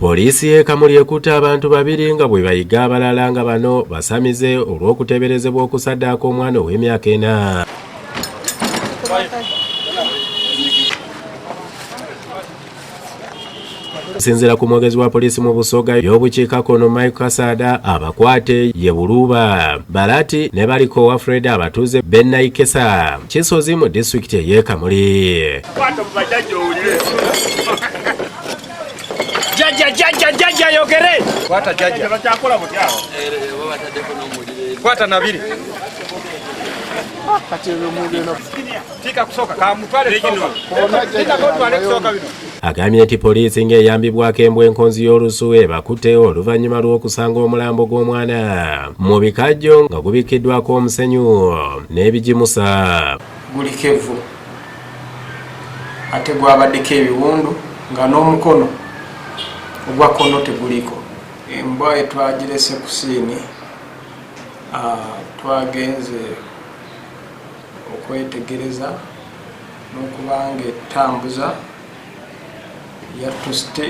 Poliisi ekamuli ekutte abantu babiri nga bwe bayiga abalala nga bano basamize olw'okuteeberezebwa okusaddaaka omwana ow'emyaka 4. Sinzira ku mwogezi wa poliisi mu Busoga y'obukiikakkono Mike Kasada, abakwate ye Buluuba, Balati ne baliko wa Fred abatuuze Bennaikesa, Kisozi mu disitulikiti ey'e Kamuli. Jaja yogere. Kwata jaja. Kwata nabiri. Tika kusoka kamutwale kino. Tika kotwale kusoka bino. Agambye nti poliisi ng'eyambibwako embwenkonzi y'olusu ebakutte oluvannyuma lw'okusanga omulambo gw'omwana mu bikajjo nga gubikiddwako omusenyu n'ebijimusa. Gulikevu ate gwabaddeko ebiwundu nga n'omukono ogwa kkono teguliko. Embwa etwagirese ku siini twagenze okwetegereza n'okubanga etambuza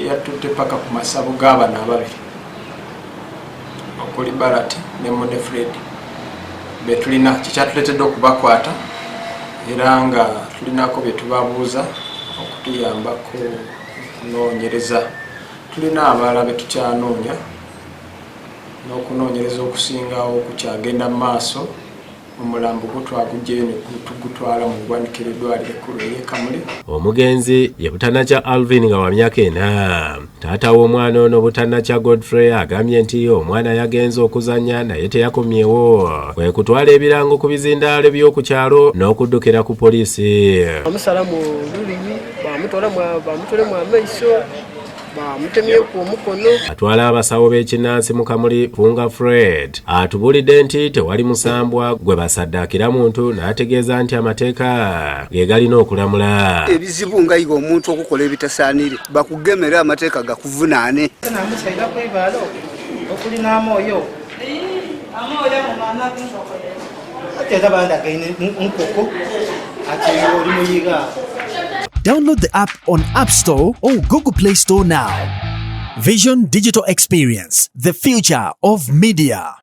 yatutte paka ku masabo g'abana ababiri okuli Balati ne Mone Fred betulina kikyatuletedde okubakwata era nga tulinako bye tubabuuza okutuyambako okunoonyereza. Tulina abalala be tukyanoonya n'okunoonyereza okusingawo kukyagenda mu maaso. Omulambo gutwagujjeyo ne tugutwala mu ggwanikiro eddwaliro ekkulu ery'e Kamuli. Omugenzi ye Butannakya Alvin nga wa myaka 4. Taata w'omwana ono Butannakya Godfrey agambye nti omwana yagenze okuzannya naye teyakomyewo, kwe kutwala ebirango ku bizindaalo by'oku kyalo n'okuddukira ku poliisi. Bamusala mu lulimi, bamutole mu amaiso, bamutemye ku omukono. Atwala abasawo b'ekinnansi mu Kamuli Funga Fred atubulidde nti tewali musambwa gwe basaddaakira muntu, n'ategeeza nti amateeka ge galina okulamula. Ebizibu nga yiga omuntu okukola ebitasaanire bakugemera amateeka gakuvunaane. Namusaira kwebalo okulina amooyo mu maana ateza bandaka nkoko ate oli muyiga. Download the app on App Store or Google Play Store now. Vision Digital Experience, the future of media.